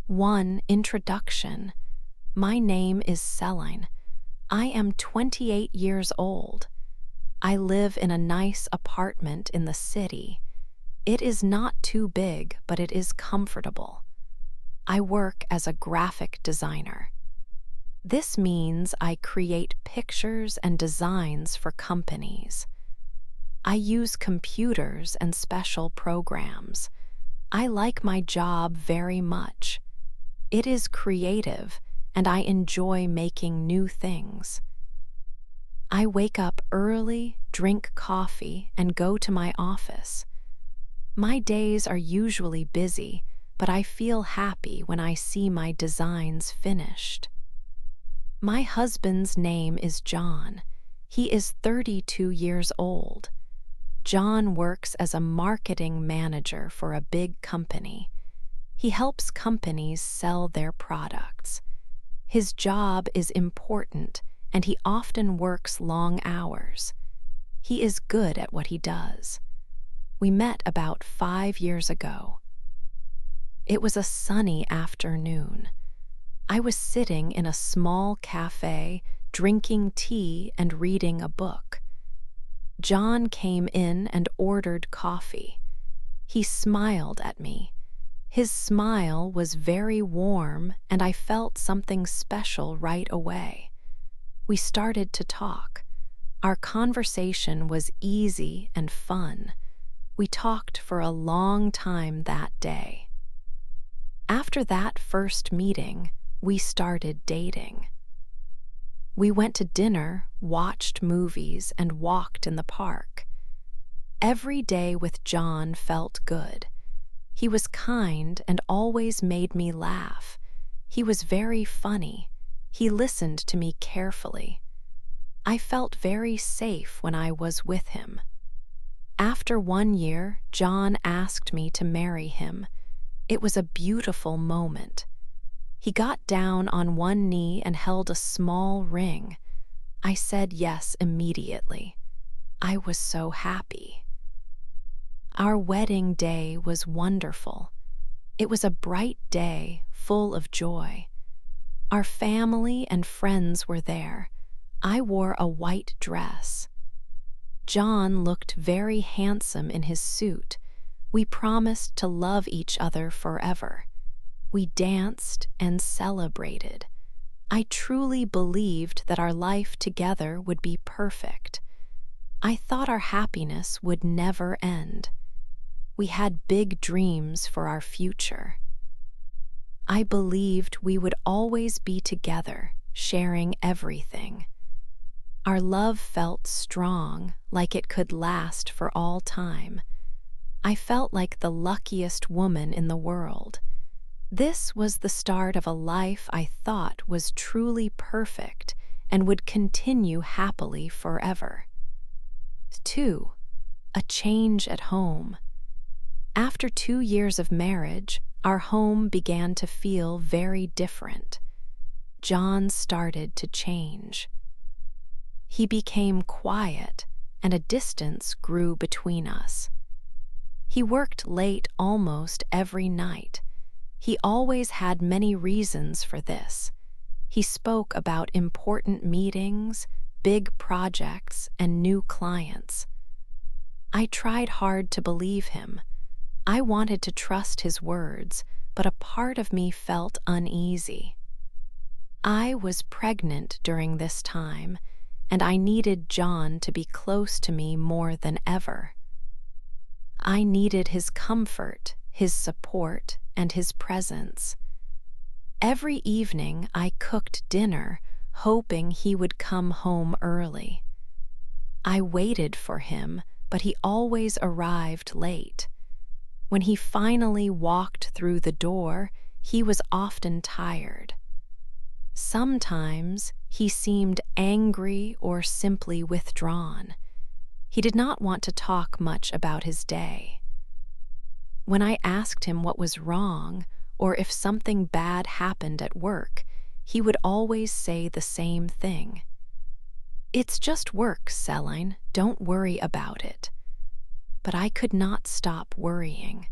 1. Introduction. My name is Celine. I am 28 years old. I live in a nice apartment in the city. It is not too big, but it is comfortable. I work as a graphic designer. This means I create pictures and designs for companies. I use computers and special programs. I like my job very much. It is creative, and I enjoy making new things. I wake up early, drink coffee, and go to my office. My days are usually busy, but I feel happy when I see my designs finished. My husband's name is John. He is 32 years old. John works as a marketing manager for a big company. He helps companies sell their products. His job is important, and he often works long hours. He is good at what he does. We met about 5 years ago. It was a sunny afternoon. I was sitting in a small cafe, drinking tea and reading a book. John came in and ordered coffee. He smiled at me. His smile was very warm, and I felt something special right away. We started to talk. Our conversation was easy and fun. We talked for a long time that day. After that first meeting, we started dating. We went to dinner, watched movies, and walked in the park. Every day with John felt good. He was kind and always made me laugh. He was very funny. He listened to me carefully. I felt very safe when I was with him. After 1 year, John asked me to marry him. It was a beautiful moment. He got down on one knee and held a small ring. I said yes immediately. I was so happy. Our wedding day was wonderful. It was a bright day, full of joy. Our family and friends were there. I wore a white dress. John looked very handsome in his suit. We promised to love each other forever. We danced and celebrated. I truly believed that our life together would be perfect. I thought our happiness would never end. We had big dreams for our future. I believed we would always be together, sharing everything. Our love felt strong, like it could last for all time. I felt like the luckiest woman in the world. This was the start of a life I thought was truly perfect and would continue happily forever. 2. A change at home. After 2 years of marriage, our home began to feel very different. John started to change. He became quiet, and a distance grew between us. He worked late almost every night. He always had many reasons for this. He spoke about important meetings, big projects, and new clients. I tried hard to believe him. I wanted to trust his words, but a part of me felt uneasy. I was pregnant during this time, and I needed John to be close to me more than ever. I needed his comfort, his support, and his presence. Every evening I cooked dinner, hoping he would come home early. I waited for him, but he always arrived late. When he finally walked through the door, he was often tired. Sometimes he seemed angry or simply withdrawn. He did not want to talk much about his day. When I asked him what was wrong or if something bad happened at work, he would always say the same thing. "It's just work, Celine. Don't worry about it." But I could not stop worrying.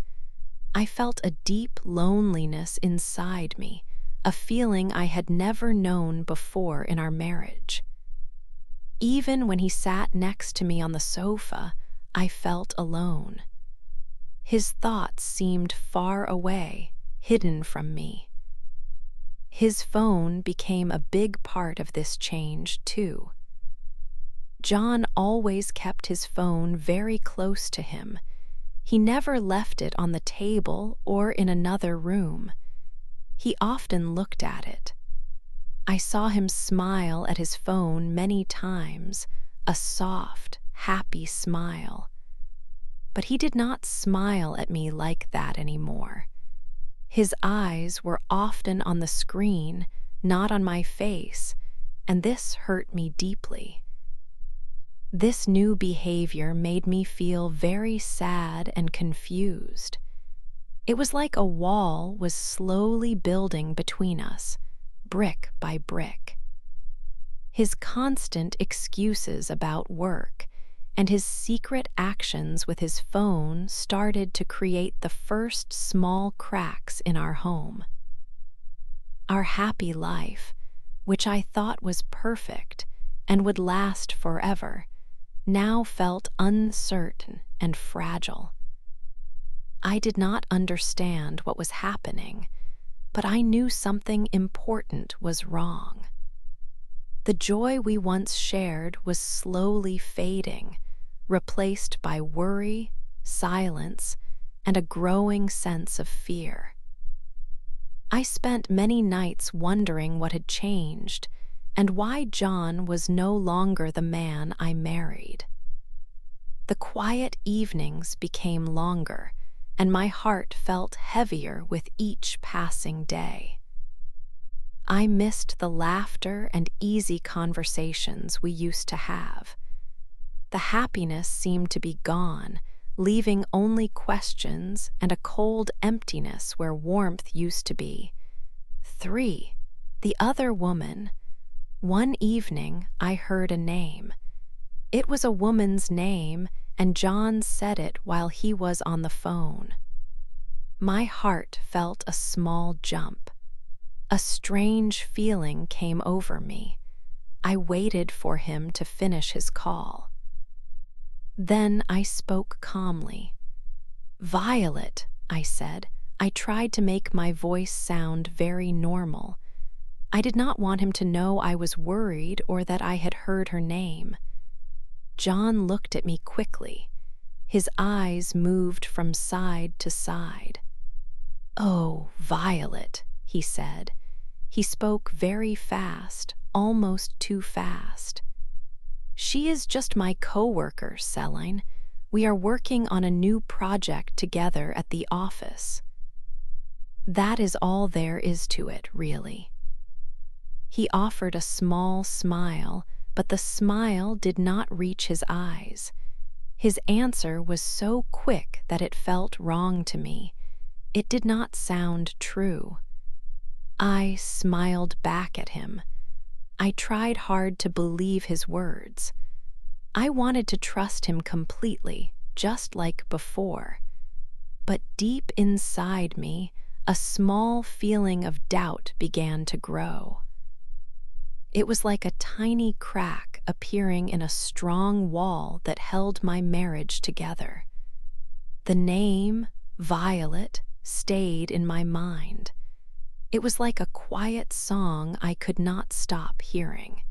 I felt a deep loneliness inside me, a feeling I had never known before in our marriage. Even when he sat next to me on the sofa, I felt alone. His thoughts seemed far away, hidden from me. His phone became a big part of this change, too. John always kept his phone very close to him. He never left it on the table or in another room. He often looked at it. I saw him smile at his phone many times, a soft, happy smile. But he did not smile at me like that anymore. His eyes were often on the screen, not on my face, and this hurt me deeply. This new behavior made me feel very sad and confused. It was like a wall was slowly building between us, brick by brick. His constant excuses about work and his secret actions with his phone started to create the first small cracks in our home. Our happy life, which I thought was perfect and would last forever, now felt uncertain and fragile. I did not understand what was happening, but I knew something important was wrong. The joy we once shared was slowly fading, replaced by worry, silence, and a growing sense of fear. I spent many nights wondering what had changed and why John was no longer the man I married. The quiet evenings became longer, and my heart felt heavier with each passing day. I missed the laughter and easy conversations we used to have. The happiness seemed to be gone, leaving only questions and a cold emptiness where warmth used to be. 3. The other woman. One evening, I heard a name. It was a woman's name, and John said it while he was on the phone. My heart felt a small jump. A strange feeling came over me. I waited for him to finish his call. Then I spoke calmly. "Violet," I said. I tried to make my voice sound very normal. I did not want him to know I was worried or that I had heard her name. John looked at me quickly. His eyes moved from side to side. "Oh, Violet," he said. He spoke very fast, almost too fast. "She is just my coworker, Celine. We are working on a new project together at the office. That is all there is to it, really." He offered a small smile, but the smile did not reach his eyes. His answer was so quick that it felt wrong to me. It did not sound true. I smiled back at him. I tried hard to believe his words. I wanted to trust him completely, just like before. But deep inside me, a small feeling of doubt began to grow. It was like a tiny crack appearing in a strong wall that held my marriage together. The name, Violet, stayed in my mind. It was like a quiet song I could not stop hearing.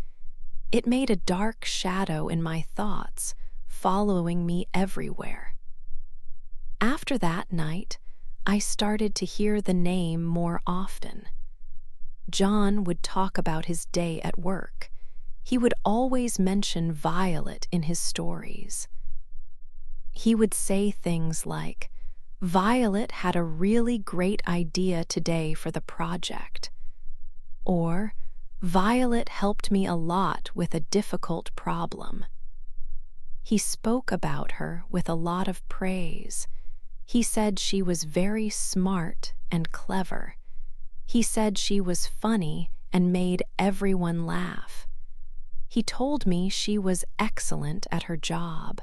It made a dark shadow in my thoughts, following me everywhere. After that night, I started to hear the name more often. John would talk about his day at work. He would always mention Violet in his stories. He would say things like, "Violet had a really great idea today for the project," or "Violet helped me a lot with a difficult problem." He spoke about her with a lot of praise. He said she was very smart and clever. He said she was funny and made everyone laugh. He told me she was excellent at her job.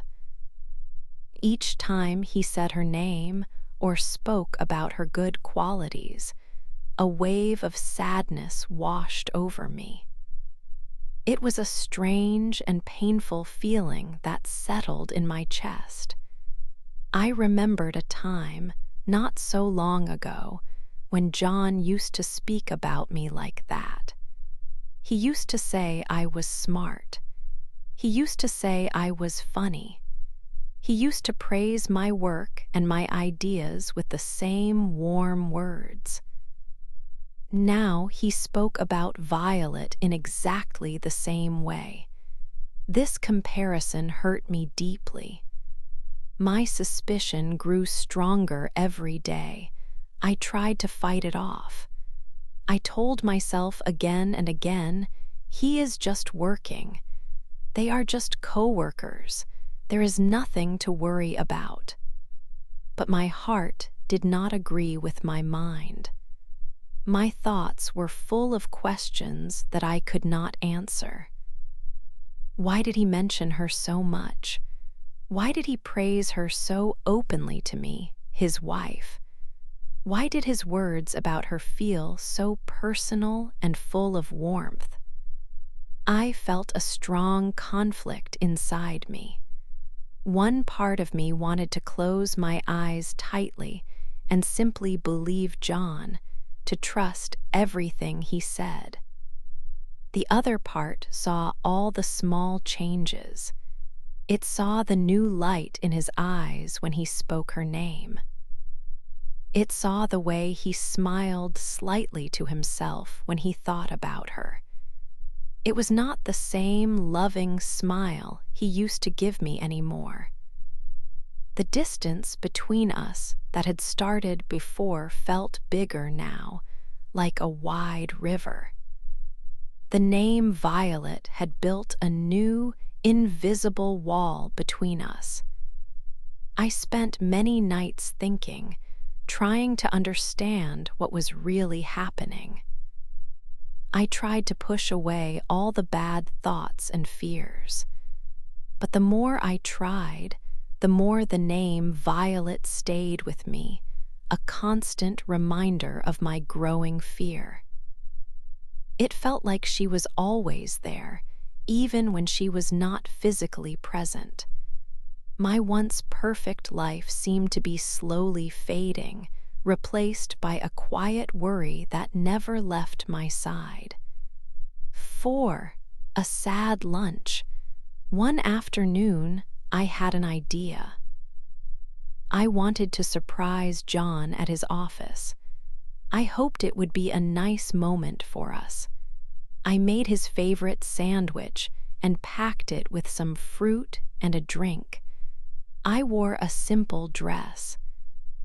Each time he said her name or spoke about her good qualities, a wave of sadness washed over me. It was a strange and painful feeling that settled in my chest. I remembered a time, not so long ago, when John used to speak about me like that. He used to say I was smart. He used to say I was funny. He used to praise my work and my ideas with the same warm words. Now he spoke about Violet in exactly the same way. This comparison hurt me deeply. My suspicion grew stronger every day. I tried to fight it off. I told myself again and again, he is just working. They are just co-workers. There is nothing to worry about. But my heart did not agree with my mind. My thoughts were full of questions that I could not answer. Why did he mention her so much? Why did he praise her so openly to me, his wife? Why did his words about her feel so personal and full of warmth? I felt a strong conflict inside me. One part of me wanted to close my eyes tightly and simply believe John, to trust everything he said. The other part saw all the small changes. It saw the new light in his eyes when he spoke her name. It saw the way he smiled slightly to himself when he thought about her. It was not the same loving smile he used to give me anymore. The distance between us that had started before felt bigger now, like a wide river. The name Violet had built a new, invisible wall between us. I spent many nights thinking, trying to understand what was really happening. I tried to push away all the bad thoughts and fears. But the more I tried, the more the name Violet stayed with me, a constant reminder of my growing fear. It felt like she was always there, even when she was not physically present. My once perfect life seemed to be slowly fading, replaced by a quiet worry that never left my side. 4. A sad lunch. One afternoon, I had an idea. I wanted to surprise John at his office. I hoped it would be a nice moment for us. I made his favorite sandwich and packed it with some fruit and a drink. I wore a simple dress.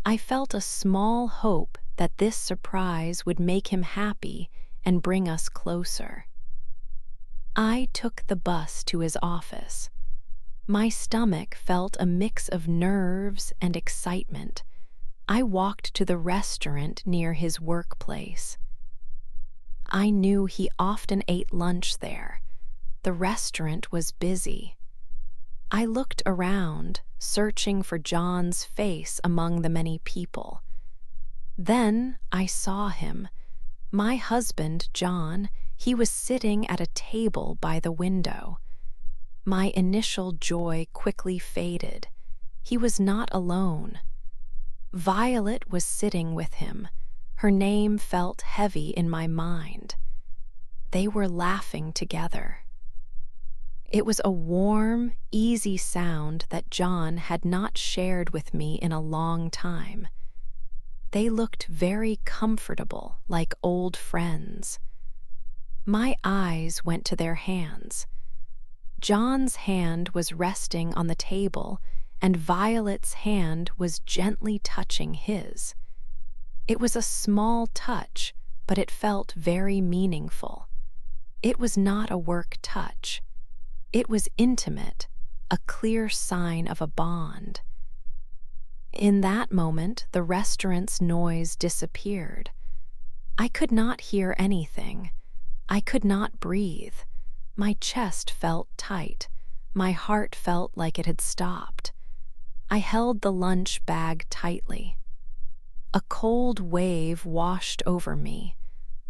I felt a small hope that this surprise would make him happy and bring us closer. I took the bus to his office. My stomach felt a mix of nerves and excitement. I walked to the restaurant near his workplace. I knew he often ate lunch there. The restaurant was busy. I looked around, searching for John's face among the many people. Then I saw him. My husband, John, he was sitting at a table by the window. My initial joy quickly faded. He was not alone. Violet was sitting with him. Her name felt heavy in my mind. They were laughing together. It was a warm, easy sound that John had not shared with me in a long time. They looked very comfortable, like old friends. My eyes went to their hands. John's hand was resting on the table, and Violet's hand was gently touching his. It was a small touch, but it felt very meaningful. It was not a work touch. It was intimate, a clear sign of a bond. In that moment, the restaurant's noise disappeared. I could not hear anything. I could not breathe. My chest felt tight. My heart felt like it had stopped. I held the lunch bag tightly. A cold wave washed over me.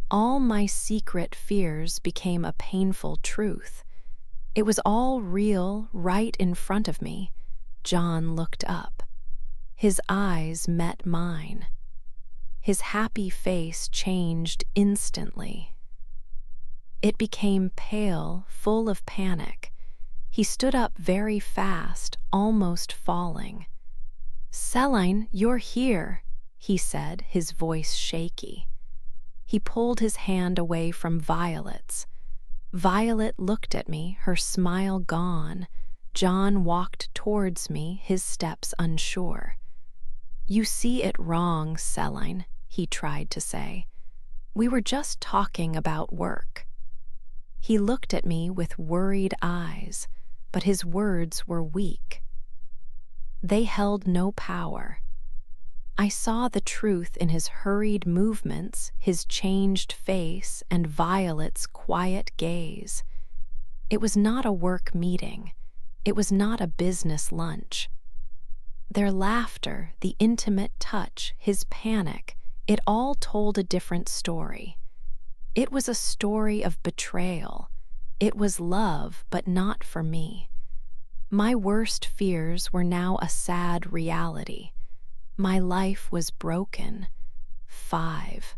All my secret fears became a painful truth. It was all real right in front of me. John looked up. His eyes met mine. His happy face changed instantly. It became pale, full of panic. He stood up very fast, almost falling. "Celine, you're here," he said, his voice shaky. He pulled his hand away from Violet's. Violet looked at me, her smile gone. John walked towards me, his steps unsure. "You see it wrong, Celine," he tried to say. "We were just talking about work." He looked at me with worried eyes, but his words were weak. They held no power. I saw the truth in his hurried movements, his changed face, and Violet's quiet gaze. It was not a work meeting. It was not a business lunch. Their laughter, the intimate touch, his panic, it all told a different story. It was a story of betrayal. It was love, but not for me. My worst fears were now a sad reality. My life was broken. 5.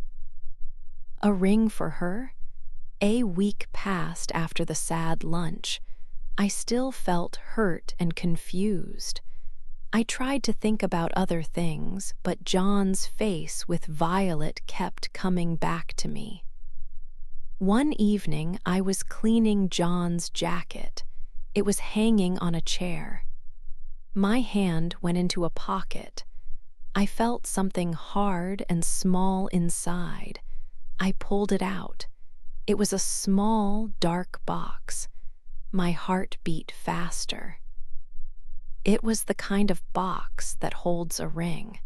A ring for her? A week passed after the sad lunch. I still felt hurt and confused. I tried to think about other things, but John's face with Violet kept coming back to me. One evening, I was cleaning John's jacket. It was hanging on a chair. My hand went into a pocket. I felt something hard and small inside. I pulled it out. It was a small, dark box. My heart beat faster. It was the kind of box that holds a ring.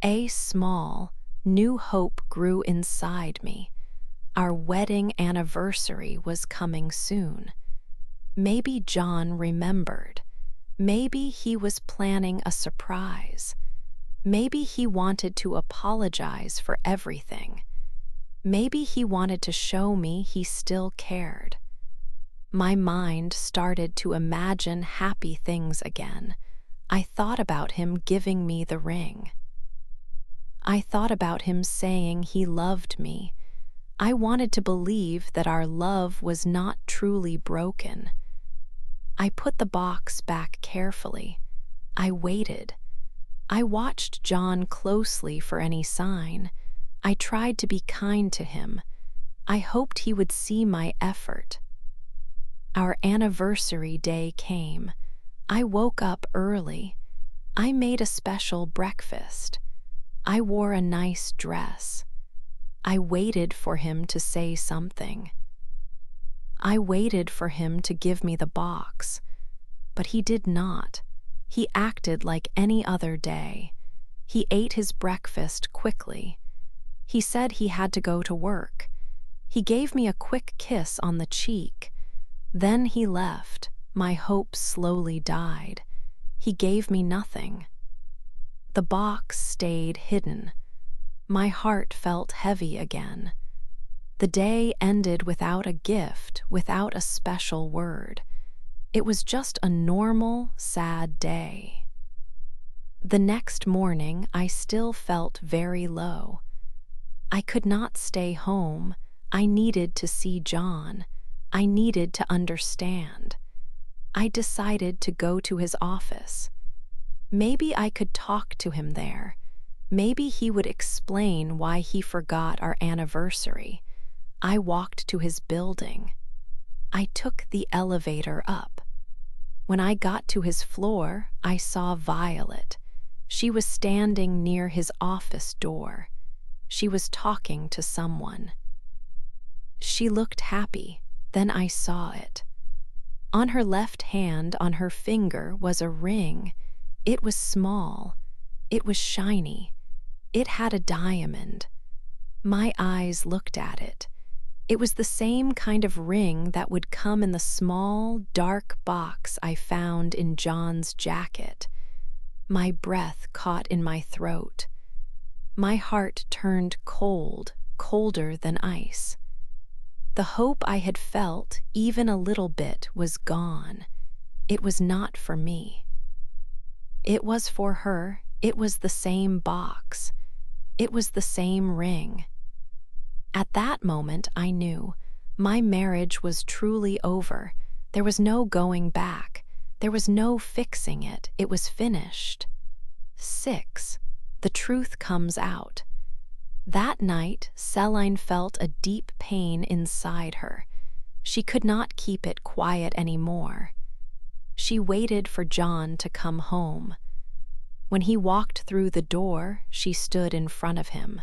A small, new hope grew inside me. Our wedding anniversary was coming soon. Maybe John remembered. Maybe he was planning a surprise. Maybe he wanted to apologize for everything. Maybe he wanted to show me he still cared. My mind started to imagine happy things again. I thought about him giving me the ring. I thought about him saying he loved me. I wanted to believe that our love was not truly broken. I put the box back carefully. I waited. I watched John closely for any sign. I tried to be kind to him. I hoped he would see my effort. Our anniversary day came. I woke up early. I made a special breakfast. I wore a nice dress. I waited for him to say something. I waited for him to give me the box, but he did not. He acted like any other day. He ate his breakfast quickly. He said he had to go to work. He gave me a quick kiss on the cheek. Then he left. My hopes slowly died. He gave me nothing. The box stayed hidden. My heart felt heavy again. The day ended without a gift, without a special word. It was just a normal, sad day. The next morning, I still felt very low. I could not stay home. I needed to see John. I needed to understand. I decided to go to his office. Maybe I could talk to him there. Maybe he would explain why he forgot our anniversary. I walked to his building. I took the elevator up. When I got to his floor, I saw Violet. She was standing near his office door. She was talking to someone. She looked happy. Then I saw it. On her left hand, on her finger, was a ring. It was small. It was shiny. It had a diamond. My eyes looked at it. It was the same kind of ring that would come in the small, dark box I found in John's jacket. My breath caught in my throat. My heart turned cold, colder than ice. The hope I had felt, even a little bit, was gone. It was not for me. It was for her. It was the same box. It was the same ring. At that moment, I knew my marriage was truly over. There was no going back. There was no fixing it. It was finished. 6. The truth comes out. That night, Celine felt a deep pain inside her. She could not keep it quiet anymore. She waited for John to come home. When he walked through the door, she stood in front of him.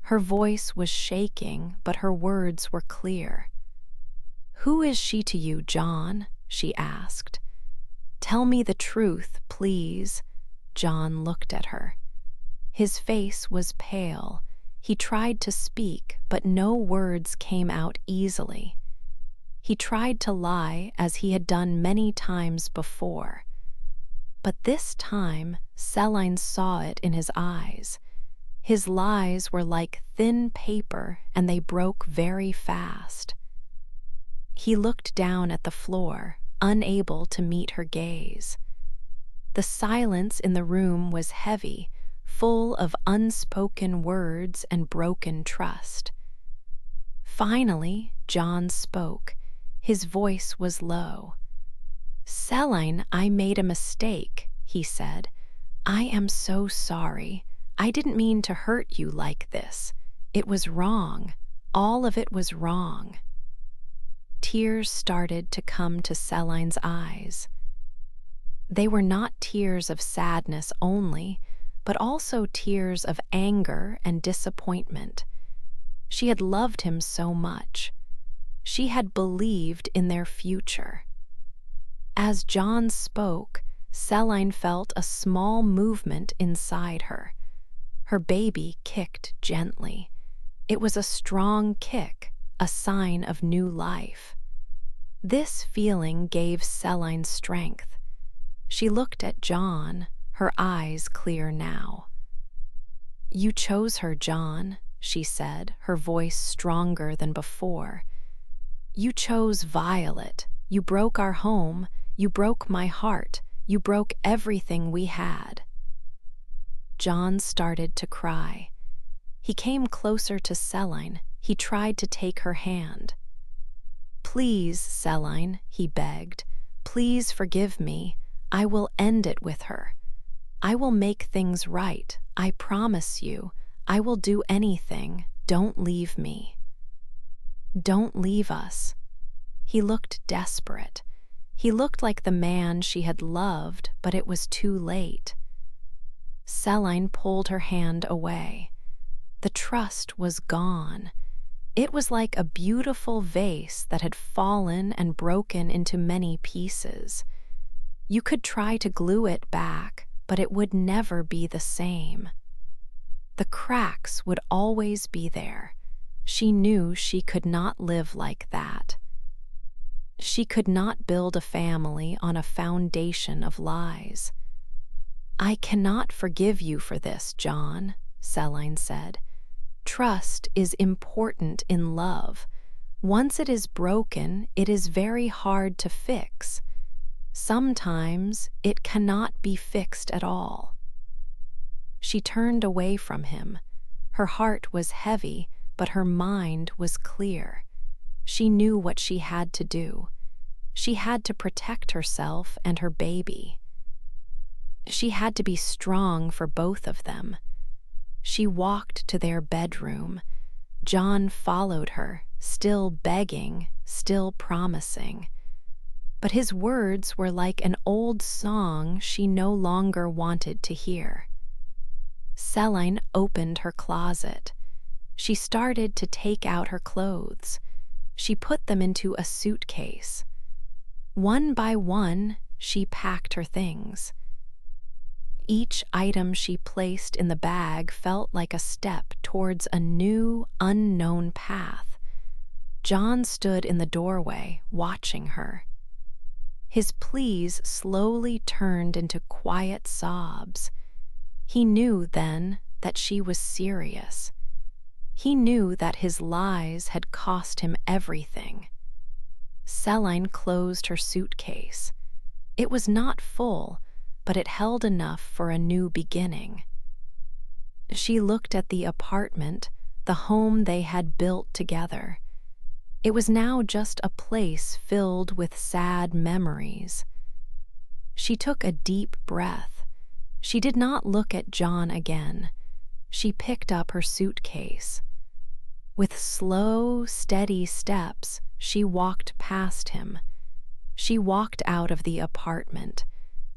Her voice was shaking, but her words were clear. "Who is she to you, John?" she asked. "Tell me the truth, please." John looked at her. His face was pale. He tried to speak, but no words came out easily. He tried to lie as he had done many times before. But this time, Celine saw it in his eyes. His lies were like thin paper, and they broke very fast. He looked down at the floor, unable to meet her gaze. The silence in the room was heavy, full of unspoken words and broken trust. Finally, John spoke. His voice was low. "Celine, I made a mistake," he said. "I am so sorry. I didn't mean to hurt you like this. It was wrong. All of it was wrong." Tears started to come to Celine's eyes. They were not tears of sadness only, but also tears of anger and disappointment. She had loved him so much. She had believed in their future. As John spoke, Celine felt a small movement inside her. Her baby kicked gently. It was a strong kick, a sign of new life. This feeling gave Celine strength. She looked at John, her eyes clear now. "You chose her, John," she said, her voice stronger than before. "You chose Violet. You broke our home. You broke my heart. You broke everything we had." John started to cry. He came closer to Celine. He tried to take her hand. "Please, Celine," he begged. "Please forgive me. I will end it with her. I will make things right. I promise you. I will do anything. Don't leave me. Don't leave us." He looked desperate. He looked like the man she had loved, but it was too late. Celine pulled her hand away. The trust was gone. It was like a beautiful vase that had fallen and broken into many pieces. You could try to glue it back, but it would never be the same. The cracks would always be there. She knew she could not live like that. She could not build a family on a foundation of lies. "I cannot forgive you for this, John," Celine said. "Trust is important in love. Once it is broken, it is very hard to fix. Sometimes it cannot be fixed at all." She turned away from him. Her heart was heavy, but her mind was clear. She knew what she had to do. She had to protect herself and her baby. She had to be strong for both of them. She walked to their bedroom. John followed her, still begging, still promising. But his words were like an old song she no longer wanted to hear. Celine opened her closet. She started to take out her clothes. She put them into a suitcase. One by one, she packed her things. Each item she placed in the bag felt like a step towards a new, unknown path. John stood in the doorway, watching her. His pleas slowly turned into quiet sobs. He knew then that she was serious. He knew that his lies had cost him everything. Celine closed her suitcase. It was not full, but it held enough for a new beginning. She looked at the apartment, the home they had built together. It was now just a place filled with sad memories. She took a deep breath. She did not look at John again. She picked up her suitcase. With slow, steady steps, she walked past him. She walked out of the apartment.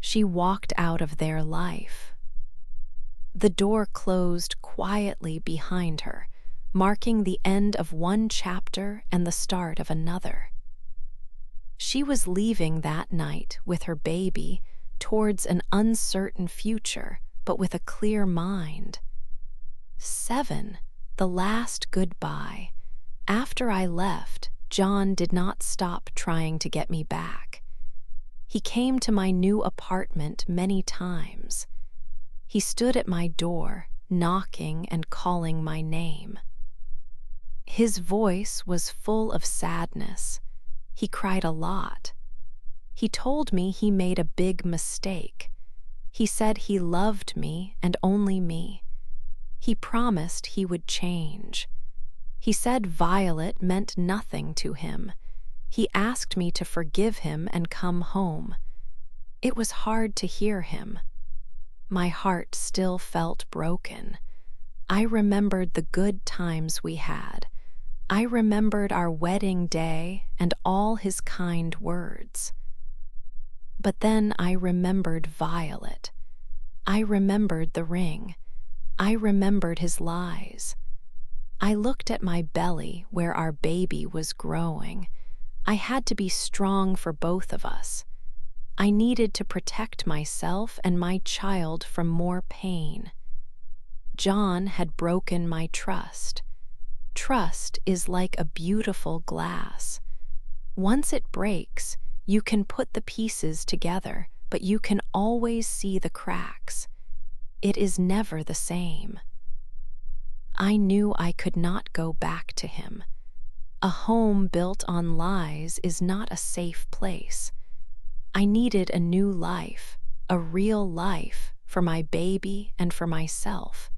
She walked out of their life. The door closed quietly behind her, marking the end of one chapter and the start of another. She was leaving that night with her baby towards an uncertain future, but with a clear mind. 7. The last goodbye. After I left, John did not stop trying to get me back. He came to my new apartment many times. He stood at my door, knocking and calling my name. His voice was full of sadness. He cried a lot. He told me he made a big mistake. He said he loved me and only me. He promised he would change. He said Violet meant nothing to him. He asked me to forgive him and come home. It was hard to hear him. My heart still felt broken. I remembered the good times we had. I remembered our wedding day and all his kind words. But then I remembered Violet. I remembered the ring. I remembered his lies. I looked at my belly where our baby was growing. I had to be strong for both of us. I needed to protect myself and my child from more pain. John had broken my trust. Trust is like a beautiful glass. Once it breaks, you can put the pieces together, but you can always see the cracks. It is never the same. I knew I could not go back to him. A home built on lies is not a safe place. I needed a new life, a real life, for my baby and for myself.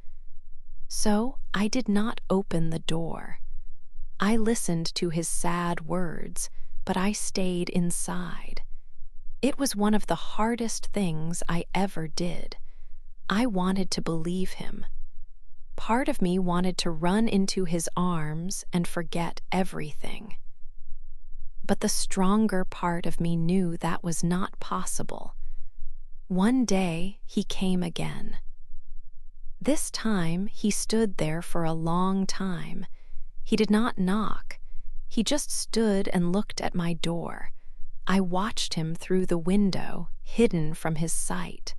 So I did not open the door. I listened to his sad words, but I stayed inside. It was one of the hardest things I ever did. I wanted to believe him. Part of me wanted to run into his arms and forget everything. But the stronger part of me knew that was not possible. One day he came again. This time he stood there for a long time. He did not knock. He just stood and looked at my door. I watched him through the window, hidden from his sight.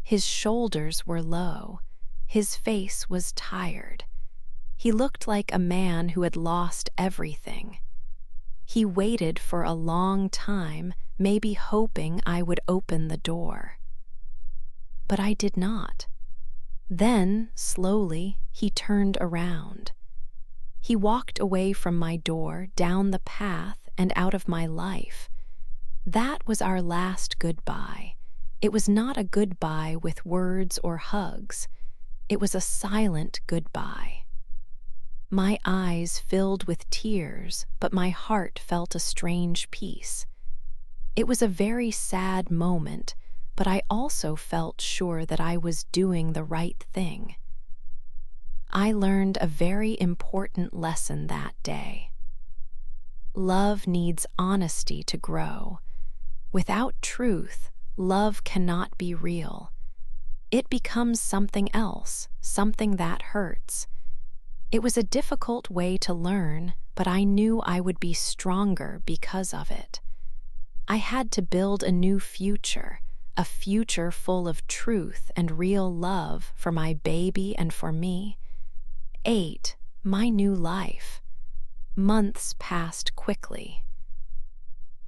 His shoulders were low. His face was tired. He looked like a man who had lost everything. He waited for a long time, maybe hoping I would open the door. But I did not. Then, slowly, he turned around. He walked away from my door, down the path, and out of my life. That was our last goodbye. It was not a goodbye with words or hugs. It was a silent goodbye. My eyes filled with tears, but my heart felt a strange peace. It was a very sad moment, but I also felt sure that I was doing the right thing. I learned a very important lesson that day. Love needs honesty to grow. Without truth, love cannot be real. It becomes something else, something that hurts. It was a difficult way to learn, but I knew I would be stronger because of it. I had to build a new future, a future full of truth and real love for my baby and for me. 8. My new life. Months passed quickly.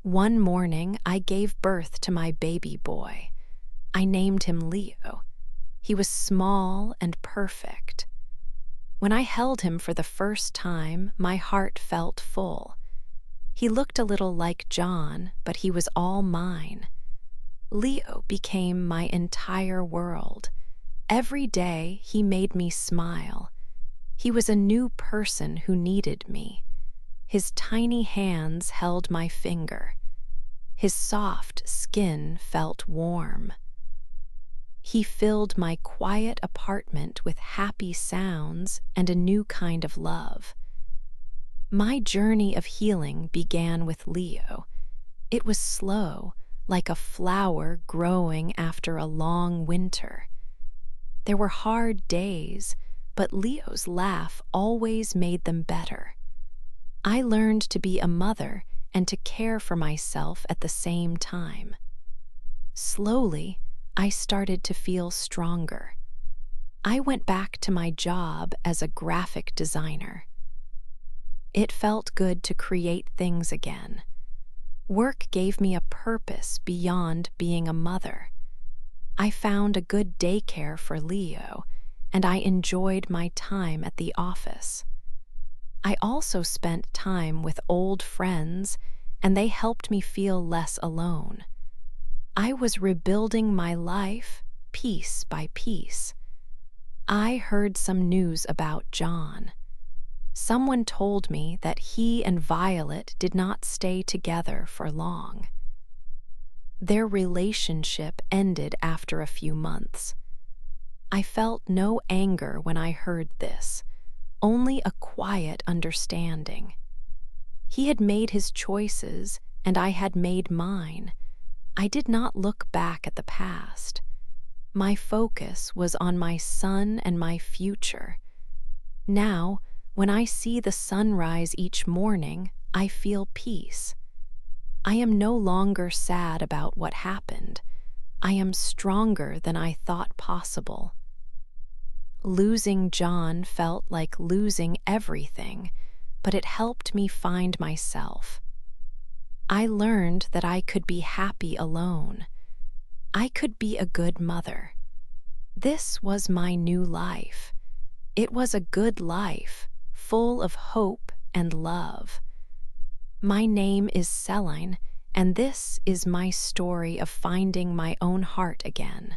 One morning, I gave birth to my baby boy. I named him Leo. He was small and perfect. When I held him for the first time, my heart felt full. He looked a little like John, but he was all mine. Leo became my entire world. Every day he made me smile. He was a new person who needed me. His tiny hands held my finger. His soft skin felt warm. He filled my quiet apartment with happy sounds and a new kind of love. My journey of healing began with Leo. It was slow, like a flower growing after a long winter. There were hard days, but Leo's laugh always made them better. I learned to be a mother and to care for myself at the same time. Slowly, I started to feel stronger. I went back to my job as a graphic designer. It felt good to create things again. Work gave me a purpose beyond being a mother. I found a good daycare for Leo, and I enjoyed my time at the office. I also spent time with old friends, and they helped me feel less alone. I was rebuilding my life piece by piece. I heard some news about John. Someone told me that he and Violet did not stay together for long. Their relationship ended after a few months. I felt no anger when I heard this, only a quiet understanding. He had made his choices, and I had made mine. I did not look back at the past. My focus was on my son and my future. Now, when I see the sunrise each morning, I feel peace. I am no longer sad about what happened. I am stronger than I thought possible. Losing John felt like losing everything, but it helped me find myself. I learned that I could be happy alone. I could be a good mother. This was my new life. It was a good life, full of hope and love. My name is Celine, and this is my story of finding my own heart again.